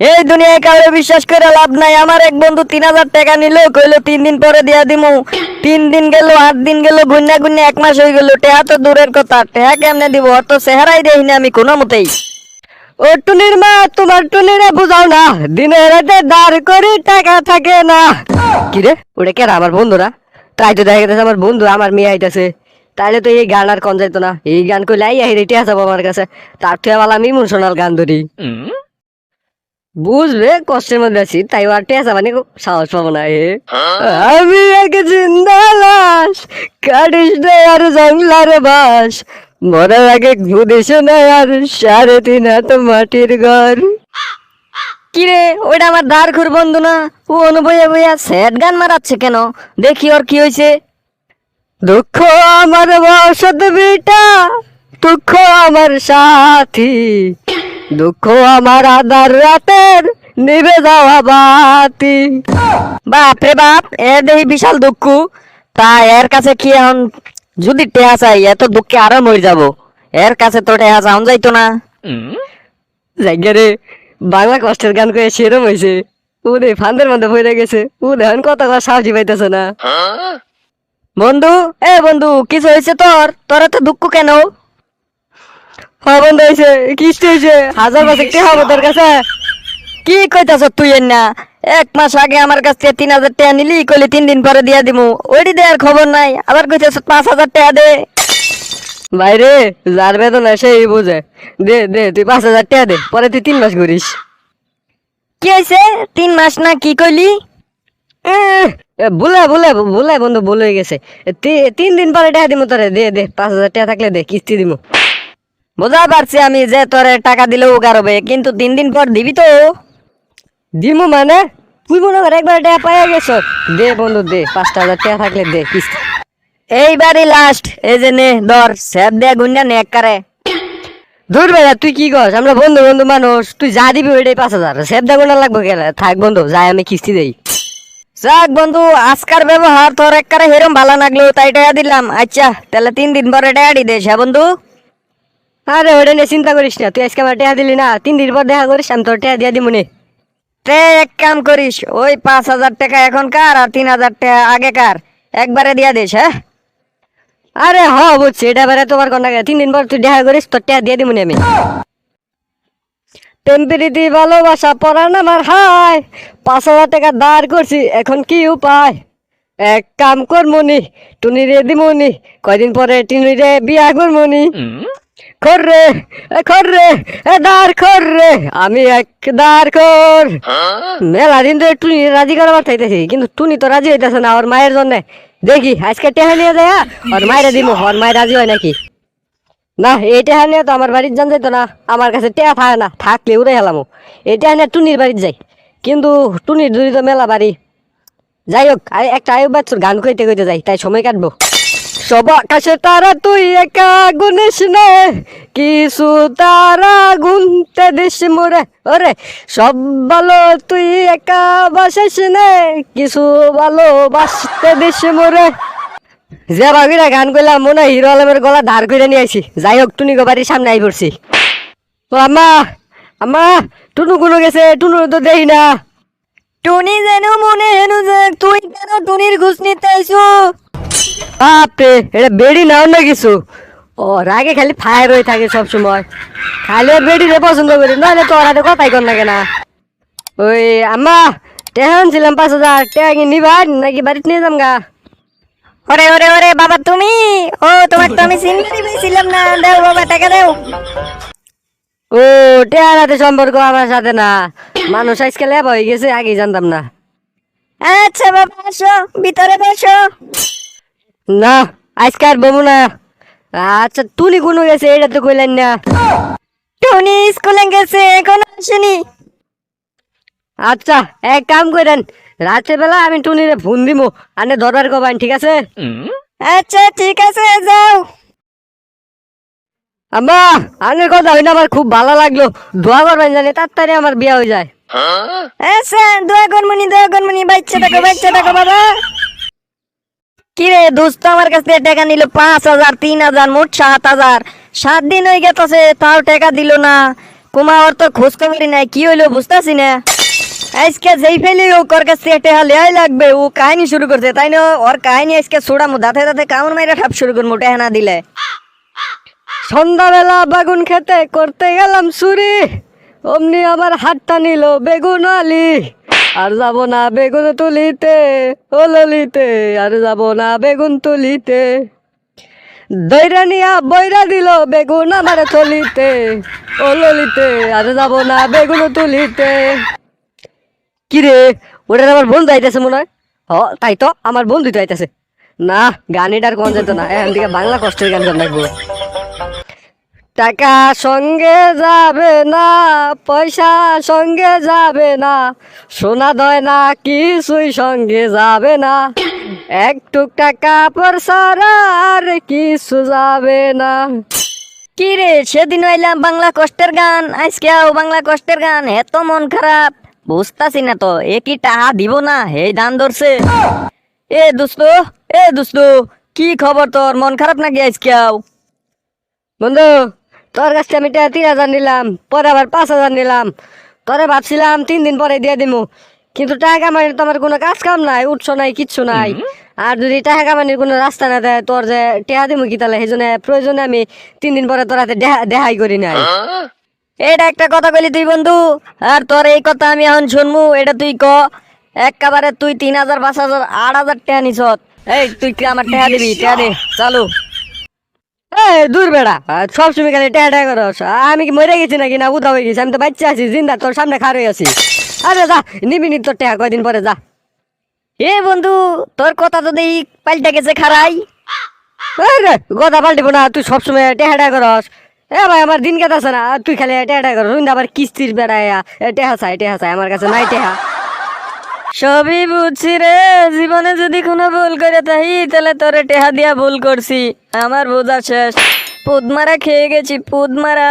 এই দুনিয়ায় কাউরে বিশ্বাস করে লাভ নাই। আমার এক বন্ধু 3,000 টাকা নিল, কইলো 3 দিন পরে দিয়া দিমু। 3 দিন গেল, 8 দিন গেল, গুন্না গুন্না 1 মাস হয়ে গেল। টেহা তো দূরের কথা, টেহা কেমনে দিব? অত চেহারাই দেখি না আমি কোনো মতেই। ও টুনির মা, তোমার টুনিরে বুঝাও না, দিনে রাতে দাঁড় করি টাকা থাকে না। কিরে ওটা কেরা? আমার বন্ধুরা। তাই তো দেখা গেছে আমার বন্ধু আমার মেয়ে আইতাছে। তাইলে তো এই গান আর কন যাইতো না। এই গান কইলে আইয়া হেরেটে আসাবো আমার কাছে। তার থেকে ভালো আমি ইমোশনাল গান ধরি। বুঝবে কষ্টের মধ্যে আছি, তাই আর টেসা মানে সাহস পাবো না। আমি এক জিন্দা লাশ, কাটিস নে আর জংলার বাস, মরার আগে বুঝিস না আর 3.5 হাত মাটির ঘর। কিরে ওইটা আমার দাঁড়খুর বন্ধু না? ও অনুবইয়া বইয়া স্যাড গান মারাচ্ছে কেন? দেখি ওর কি হয়েছে। দুঃখ আমার বসত বিটা, দুঃখ আমার সাথী, দুঃখ আমার আধার রাতের নিভে যাওয়া বাতি। বাপ রে বাপ, এর দেখি বিশাল দুঃখ। তা এর কাছে কি এখন যদি টেহা চাই, এত দুঃখে আরো মরে যাব। এর কাছে তো টেহা চাওন যাইতো না। জায়গা রে, বাংলা কষ্টের গান করে সেরম হয়েছে। ওরে ফান্দের মধ্যে পড়ে গেছে। ও দেখেন কত সাহসী পাইতেছে না। বন্ধু, এ বন্ধু, কিছু হয়েছে তোর? তোর এত দুঃখ কেন? হ্যাঁ বন্ধু, হয়েছে। কিস্তি হয়েছে 1000 টাকা হবে তোর কাছে। কি কইতাছ তুই? না 1 মাস আগে আমার কাছ থেকে 3,000 টাকা নিলি, কইলি 3 দিন পরে দিয়া দিমু। ওইটি দেওয়ার খবর নাই, আবার কইতাছ 5,000 টাকা দে। বাইরে যার বেতন সেই বুঝে। দে দে, তুই 5,000 টাকা দে, পরে তুই 3 মাস ঘুরিস। কি হয়েছে? 3 মাস না কি কইলি? ভুলে ভুলে ভুলে বন্ধু, ভুল হয়ে গেছে। 3 দিন পরে টাকা দিমু তোরে। দে দে, 5,000 টাকা থাকলে দে, কিস্তি দিমু। বুঝা পারছি আমি যে তোরে টাকা দিলেও উপকার হবে, কিন্তু 3 দিন পর দিবি তো? দিমু মানে? তুই মনে কর একবার টাকা পাইয়া গেছ। দে বন্ধু দে, 5,000 টাকা থাকলে দে কিস্তি। এইবারই লাস্ট, এই যে নে ধর, স্যাপ দেয়া গুন্ডা নে একবারে। দূর বেড়া, তুই কি কস? আমরা বন্ধু বন্ধু মানুষ, তুই যা দিবি ওইটাই 5,000। স্যাপ দেয়া গুন্ডা লাগবে কেন? থাক বন্ধু, যাই আমি কিস্তি দেই। যাক বন্ধু, আজকার ব্যবহার তোর একবারে হেরম ভালো লাগলো, তাই টাকা দিলাম। আচ্ছা তাহলে 3 দিন পরে টাকাটি দেশ। হ্যাঁ বন্ধু? আরে ওটা নিয়ে চিন্তা করিস না, তুই আজকে আমার টাকা দিলি না, 3 দিন পর দেখা করিস, আমি তোর টাকা দিয়ে দিব নে। তে এক কাম করিস, ওই 5,000 টাকা এখনকার আর 3,000 টাকা আগেকার একবারে দিয়া দিস। হ্যাঁ? আরে হ বুঝছি, এটা বেড়ে তোমার কোন টাকা। 3 দিন পর তুই দেখা করিস, তোর টাকা দিয়ে দিব নে আমি। টেম্পিরিতি ভালোবাসা পরান আমার হাই, 5,000 টাকা ধার করছি, এখন কি উপায়? এক কাম করমুনি, টুনিরে দিমুনি, কয়দিন পরে টুনিরে বিয়া করমুনি। খররে খররে দাঁড় খররে, আমি এক দাঁড় কর। মেলা দিন ধরে টুনি রাজি করাবার চাইতেছি, কিন্তু টুনি তো রাজি হইতেছে না ওর মায়ের জন্য। দেখি আজকে টেহা নিয়ে যায়, ওর মায়েরা দিব, ওর মায়ের রাজি হয় নাকি। না, এই টেহা নিয়ে তো আমার বাড়ির যান যাইতো না। আমার কাছে টেহা থাকে না, থাকলে উড়ে হেলামো। এই টেহা নিয়ে টুনির বাড়ির যাই, কিন্তু টুনির দুই তো মেলা বাড়ি। যাই হোক, একটা আয়ুব বাচ্চুর গান কইতে কইতে যাই, তাই সময় কাটবো। সব আকাশে তারা তুই একা গুনিস নে, কিছু তারা গুনতে দিস মোরে। ওরে সব ভালো তুই একা বাসিস নে, কিছু ভালো বাসতে দিস মোরে। যে ভাবিরা গান কইলাম মনে হয় হিরো আলমের গলা ধার করে নিয়ে আইছি। যাই হোক, টুনি গো বাড়ির সামনে আই পড়ছি। ও আম্মা, আম্মা, টুনু কোনো গেছে? টুনু তো দেখি না। টুনি যেন মনে হেনু যে, তুই কেন টুনির ঘুষ নিতে আইছো? বাপরে, এটা বেড়ি নাও না কিছু। ও রাগে খালি ফায়ার হয়ে থাকে সব সময়। খালি ওর বেড়ি রে পছন্দ করি, নাহলে তো ওর হাতে কথাই কর না কেনা। ওই আম্মা, টেহন ছিলাম 5,000 টাকা কি নিবা নাকি বাড়িতে নিয়ে যাম গা? ওরে ওরে ওরে বাবা, তুমি? ও তোমার তো আমি চিনতে পেরেছিলাম না। দাও বাবা, টাকা দাও। ও টেহার হাতে সম্পর্ক আমার সাথে না, মানুষ আজকে লেবা হয়ে গেছে, আগে জানতাম না। আচ্ছা বাবা, আসো ভিতরে বসো। না, আজকে আর বমু না। আচ্ছা টুনি কোনো গেছে এটা তো কইলেন না। টুনি স্কুলে গেছে, এখন আসেনি। আচ্ছা এক কাম করেন, রাতের বেলা আমি টুনিরে ফোন দিমু, আনে দরবার কবান, ঠিক আছে? আচ্ছা ঠিক আছে, যাও। আম্মা, আনের কথা হইনা আমার খুব ভালো লাগলো। দোয়া করবেন জানি তাড়াতাড়ি আমার বিয়ে হয়ে যায়। আচ্ছা দোয়া করমুনি, দোয়া করমুনি। বাচ্চা থাকো, বাচ্চা থাকো বাবা। কিরে দোস্ত, আমার কাছ থেকে টাকা নিল 5,000, 3,000, মোট 7,000। 7 দিন হয়ে গেছে, তাও টাকা দিল না। কুমা ওর তো খোঁজ খবরই নাই, কি হইলো বুঝতাছি না। আজকে যেই ফেলি ও ওর কাছে টেহা লেয়াই লাগবে, ও কাহিনী শুরু করছে তাই না? ওর কাহিনী আজকে ছোড়ামু, দাঁতে দাঁতে কামড় মাইরা ঠাপ শুরু করবো টেহা না দিলে। সন্ধ্যাবেলা বেগুন খেতে করতে গেলাম চুরি, অমনি আমার হাতটা নিল বেগুন আলি। আর যাব না বেগুন তুলিতে, ও ললিতে, আর যাব না বেগুন তুলিতে। দইরা নিয়া বইরা দিল বেগুন আমার থলিতে, ও ললিতে, আর যাব না বেগুন তুলিতে। কিরে, ওটার আমার বন্ধু আইতেছে মনে হয়। হ তাই তো, আমার বন্ধু তো আইতেছে। না, গান এটার কোন যেত না, এখান থেকে বাংলা কষ্টের গান গান রাখবো। টাকা সঙ্গে যাবে না, পয়সা সঙ্গে যাবে না, সোনা দয় না কিছুই সঙ্গে যাবে না, একটু টাকা পয়সা আর কিছু যাবে না। কি রে, সেদিন আইলাম বাংলা কষ্টের গান, আজকেও বাংলা কষ্টের গান, এত মন খারাপ বুঝতাছি না তো। এ কি টাহা দিব না, হে দান ধরছে। এ দোস্ত, এ দোস্ত, কি খবর তোর? মন খারাপ নাকি আজকেও? বন্ধু, তোর কাছ থেকে আমি টাকা 3,000 নিলাম, পরে আবার 5,000 নিলাম। তোরে ভাবছিলাম 3 দিন পরে দিয়ে দিমু, কিন্তু টাকা কামানির তো আমার কোনো কাজ কাম নাই, উৎস নাই, কিচ্ছু নাই। আর যদি টাকা কামানির কোনো রাস্তা না দেয়, তোর যে টাকা দিমু কি তাহলে? সেই জন্য প্রয়োজনে আমি 3 দিন পরে তোর হাতে দেখাই করি নাই। এটা একটা কথা কইলি তুই বন্ধু, আর তোর এই কথা আমি এখন শুনমু, এটা তুই ক। একেবারে তুই 3,000, 5,000, 8,000 টাকা নিছ। এই তুই কি আমার টাকা দিবি? টাকা দে, চালু। দূর বেড়া, সবসময় খালি টাকা টাকা করস। আমি কি মরে গেছি নাকি, না উদা হয়ে গেছি? আমি তো বাচ্চা আছি, জিন্দা তোর সামনে খার হয়ে আছি। আরে যা, নিবি নি তোর টাকা, কয়দিন পরে যা। এ বন্ধু, তোর কথা যদি পাল্টা গেছে খারাই। আরে গদা পাল্টিব না, তুই সবসময় টেহা টেহা করস। এ ভাই, আমার দিন কাটাছে না, তুই খালি টেহা টেহা করস। আবার কিস্তির বেড়ায় টেহা চাই, আমার কাছে নাই টেহা। সবই বুঝছি রে, জীবনে যদি কোনো ভুল করে থাকি তাহলে তোরে টেহা দিয়া ভুল করছি। আমার বোঝা শেষ, পুদ মারা খেয়ে গেছি, পুদ মারা।